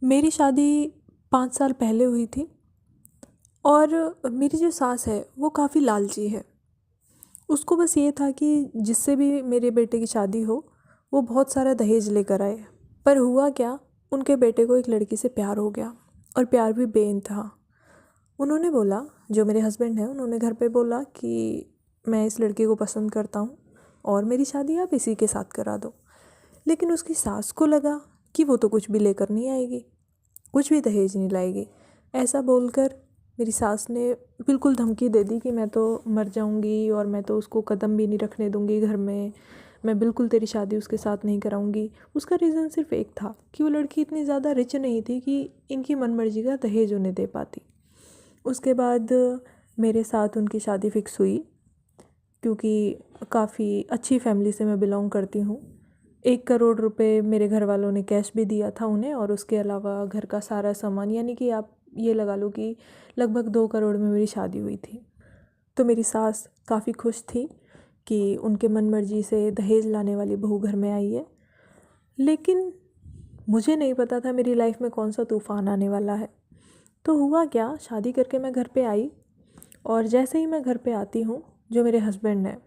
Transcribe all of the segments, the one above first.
मेरी शादी 5 साल पहले हुई थी और मेरी जो सास है वो काफ़ी लालची है। उसको बस ये था कि जिससे भी मेरे बेटे की शादी हो वो बहुत सारा दहेज लेकर आए। पर हुआ क्या, उनके बेटे को एक लड़की से प्यार हो गया और प्यार भी बेइंतहा। उन्होंने बोला, जो मेरे हस्बैंड हैं उन्होंने घर पे बोला कि मैं इस लड़की को पसंद करता हूँ और मेरी शादी आप इसी के साथ करा दो। लेकिन उसकी सास को लगा कि वो तो कुछ भी लेकर नहीं आएगी, कुछ भी दहेज नहीं लाएगी। ऐसा बोलकर मेरी सास ने बिल्कुल धमकी दे दी कि मैं तो मर जाऊंगी और मैं तो उसको कदम भी नहीं रखने दूंगी घर में, मैं बिल्कुल तेरी शादी उसके साथ नहीं कराऊंगी। उसका रीज़न सिर्फ एक था कि वो लड़की इतनी ज़्यादा रिच नहीं थी कि इनकी मनमर्जी का दहेज उन्हें दे पाती। उसके बाद मेरे साथ उनकी शादी फिक्स हुई, क्योंकि काफ़ी अच्छी फैमिली से मैं बिलोंग करती हूँ। 1 करोड़ रुपए मेरे घर वालों ने कैश भी दिया था उन्हें, और उसके अलावा घर का सारा सामान, यानी कि आप ये लगा लो कि लगभग 2 करोड़ में मेरी शादी हुई थी। तो मेरी सास काफ़ी खुश थी कि उनके मन मर्जी से दहेज लाने वाली बहू घर में आई है। लेकिन मुझे नहीं पता था मेरी लाइफ में कौन सा तूफ़ान आने वाला है। तो हुआ क्या, शादी करके मैं घर पे आई और जैसे ही मैं घर पे आती हूँ, जो मेरे हस्बैंड हैं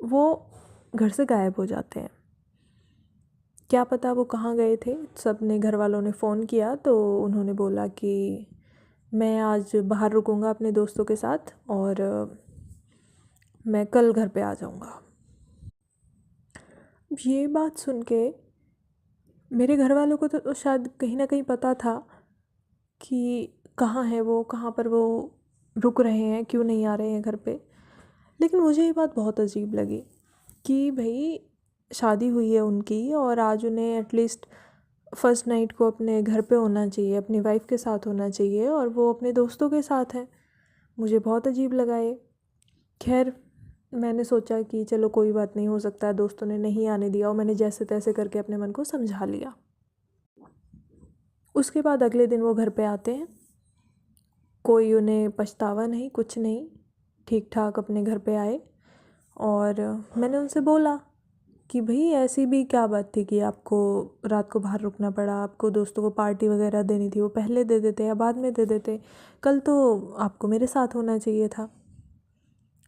वो घर से गायब हो जाते हैं। क्या पता वो कहाँ गए थे। सब ने, घर वालों ने फ़ोन किया तो उन्होंने बोला कि मैं आज बाहर रुकूंगा अपने दोस्तों के साथ और मैं कल घर पे आ जाऊंगा। ये बात सुन के मेरे घर वालों को तो शायद कहीं ना कहीं पता था कि कहाँ है वो, कहाँ पर वो रुक रहे हैं, क्यों नहीं आ रहे हैं घर पे। लेकिन मुझे ये बात बहुत अजीब लगी कि भाई शादी हुई है उनकी और आज उन्हें एटलीस्ट फर्स्ट नाइट को अपने घर पे होना चाहिए, अपनी वाइफ के साथ होना चाहिए, और वो अपने दोस्तों के साथ हैं। मुझे बहुत अजीब लगा ये। खैर, मैंने सोचा कि चलो कोई बात नहीं, हो सकता है दोस्तों ने नहीं आने दिया और मैंने जैसे तैसे करके अपने मन को समझा लिया। उसके बाद अगले दिन वो घर पे आते हैं, कोई उन्हें पछतावा नहीं, कुछ नहीं, ठीक ठाक अपने घर पे आए। और मैंने उनसे बोला कि भाई ऐसी भी क्या बात थी कि आपको रात को बाहर रुकना पड़ा, आपको दोस्तों को पार्टी वगैरह देनी थी, वो पहले दे देते या बाद में दे देते, कल तो आपको मेरे साथ होना चाहिए था।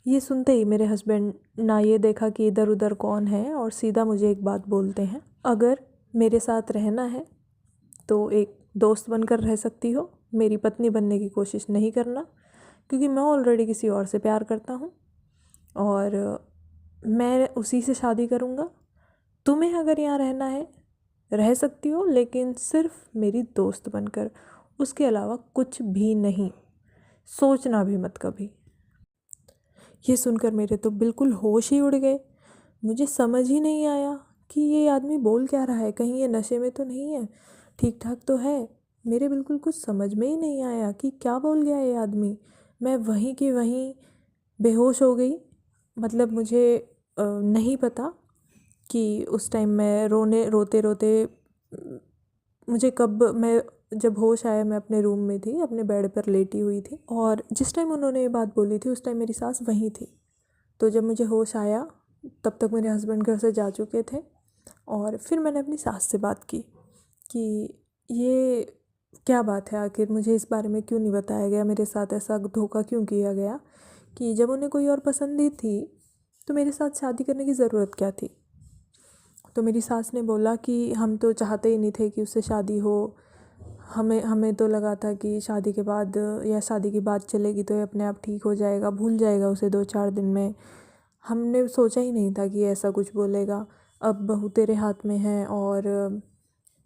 ये सुनते ही मेरे हस्बैंड ना ये देखा कि इधर उधर कौन है और सीधा मुझे एक बात बोलते हैं, अगर मेरे साथ रहना है तो एक दोस्त बनकर रह सकती हो, मेरी पत्नी बनने की कोशिश नहीं करना, क्योंकि मैं ऑलरेडी किसी और से प्यार करता हूँ और मैं उसी से शादी करूँगा। तुम्हें अगर यहाँ रहना है रह सकती हो, लेकिन सिर्फ मेरी दोस्त बनकर, उसके अलावा कुछ भी नहीं, सोचना भी मत कभी। ये सुनकर मेरे तो बिल्कुल होश ही उड़ गए। मुझे समझ ही नहीं आया कि ये आदमी बोल क्या रहा है, कहीं ये नशे में तो नहीं है, ठीक ठाक तो है। मेरे बिल्कुल कुछ समझ में ही नहीं आया कि क्या बोल गया ये आदमी। मैं वहीं की वहीं बेहोश हो गई। मतलब मुझे नहीं पता कि उस टाइम मैं रोते रोते मुझे कब, मैं जब होश आया मैं अपने रूम में थी, अपने बेड पर लेटी हुई थी, और जिस टाइम उन्होंने ये बात बोली थी उस टाइम मेरी सास वहीं थी। तो जब मुझे होश आया तब तक मेरे हस्बैंड घर से जा चुके थे, और फिर मैंने अपनी सास से बात की कि ये क्या बात है, आखिर मुझे इस बारे में क्यों नहीं बताया गया, मेरे साथ ऐसा धोखा क्यों किया गया कि जब उन्हें कोई और पसंद ही थी तो मेरे साथ शादी करने की ज़रूरत क्या थी। तो मेरी सास ने बोला कि हम तो चाहते ही नहीं थे कि उससे शादी हो, हमें हमें तो लगा था कि शादी के बाद या शादी की बात चलेगी तो ये अपने आप ठीक हो जाएगा, भूल जाएगा उसे 2-4 दिन में। हमने सोचा ही नहीं था कि ऐसा कुछ बोलेगा। अब बहू तेरे हाथ में है और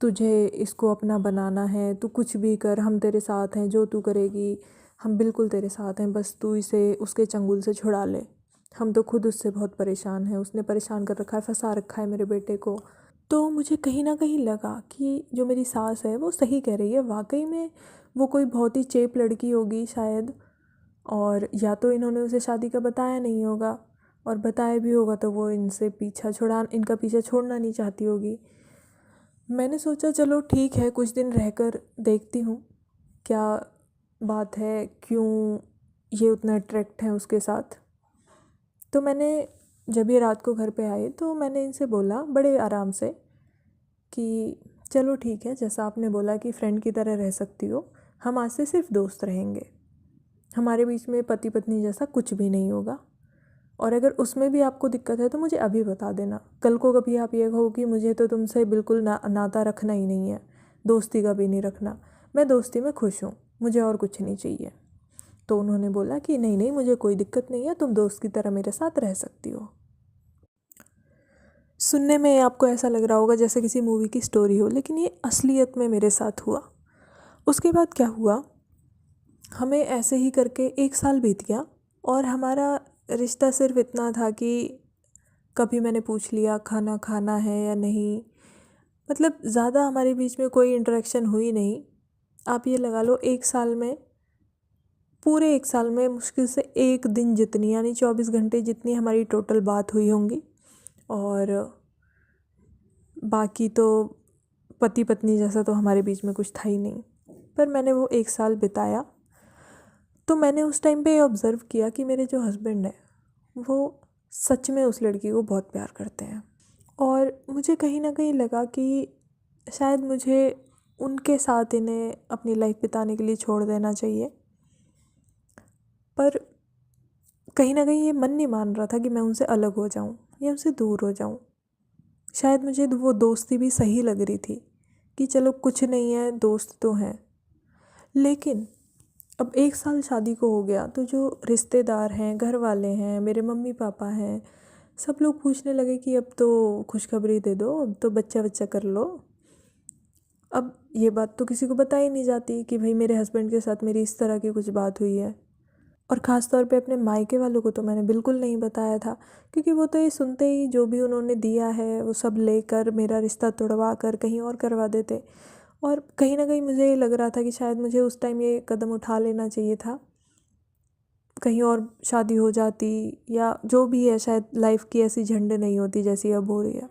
तुझे इसको अपना बनाना है, तू कुछ भी कर, हम तेरे साथ हैं, जो तू करेगी हम बिल्कुल तेरे साथ हैं, बस तू इसे उसके चंगुल से छुड़ा ले। हम तो खुद उससे बहुत परेशान हैं, उसने परेशान कर रखा है, फंसा रखा है मेरे बेटे को। तो मुझे कहीं ना कहीं लगा कि जो मेरी सास है वो सही कह रही है, वाकई में वो कोई बहुत ही चेप लड़की होगी शायद, और या तो इन्होंने उसे शादी का बताया नहीं होगा, और बताया भी होगा तो वो इनका पीछा छोड़ना नहीं चाहती होगी। मैंने सोचा चलो ठीक है, कुछ दिन रहकर देखती हूँ क्या बात है, क्यों ये उतना अट्रैक्ट है उसके साथ। तो मैंने, जब ये रात को घर पे आए तो मैंने इनसे बोला बड़े आराम से कि चलो ठीक है, जैसा आपने बोला कि फ्रेंड की तरह रह सकती हो, हम आज से सिर्फ दोस्त रहेंगे, हमारे बीच में पति पत्नी जैसा कुछ भी नहीं होगा। और अगर उसमें भी आपको दिक्कत है तो मुझे अभी बता देना, कल को कभी आप ये कहो कि मुझे तो तुमसे बिल्कुल नाता रखना ही नहीं है, दोस्ती का भी नहीं रखना, मैं दोस्ती में खुश हूँ, मुझे और कुछ नहीं चाहिए। तो उन्होंने बोला कि नहीं नहीं, मुझे कोई दिक्कत नहीं है, तुम दोस्त की तरह मेरे साथ रह सकती हो। सुनने में आपको ऐसा लग रहा होगा जैसे किसी मूवी की स्टोरी हो, लेकिन ये असलियत में मेरे साथ हुआ। उसके बाद क्या हुआ, हमें ऐसे ही करके 1 साल बीत गया और हमारा रिश्ता सिर्फ इतना था कि कभी मैंने पूछ लिया खाना खाना है या नहीं, मतलब ज़्यादा हमारे बीच में कोई इंटरेक्शन हुई नहीं। आप ये लगा लो 1 साल में, पूरे 1 साल में मुश्किल से एक दिन जितनी, यानी 24 घंटे जितनी हमारी टोटल बात हुई होंगी, और बाकी तो पति पत्नी जैसा तो हमारे बीच में कुछ था ही नहीं। पर मैंने वो 1 साल बिताया, तो मैंने उस टाइम पे ऑब्ज़र्व किया कि मेरे जो हस्बैंड हैं वो सच में उस लड़की को बहुत प्यार करते हैं। और मुझे कहीं ना कहीं लगा कि शायद मुझे उनके साथ इन्हें अपनी लाइफ बिताने के लिए छोड़ देना चाहिए। पर कहीं ना कहीं ये मन नहीं मान रहा था कि मैं उनसे अलग हो जाऊं या उनसे दूर हो जाऊं। शायद मुझे वो दोस्ती भी सही लग रही थी कि चलो कुछ नहीं है, दोस्त तो हैं। लेकिन अब 1 साल शादी को हो गया तो जो रिश्तेदार हैं, घर वाले हैं, मेरे मम्मी पापा हैं, सब लोग पूछने लगे कि अब तो खुशखबरी दे दो, अब तो बच्चा बच्चा कर लो। अब ये बात तो किसी को बता ही नहीं जाती कि भाई मेरे हस्बैंड के साथ मेरी इस तरह की कुछ बात हुई है। और ख़ास तौर पे अपने मायके वालों को तो मैंने बिल्कुल नहीं बताया था, क्योंकि वो तो ये सुनते ही जो भी उन्होंने दिया है वो सब लेकर मेरा रिश्ता तुड़वा कर कहीं और करवा देते। और कहीं ना कहीं मुझे ये लग रहा था कि शायद मुझे उस टाइम ये कदम उठा लेना चाहिए था, कहीं और शादी हो जाती या जो भी है, शायद लाइफ की ऐसी झंड नहीं होती जैसी अब हो रही है।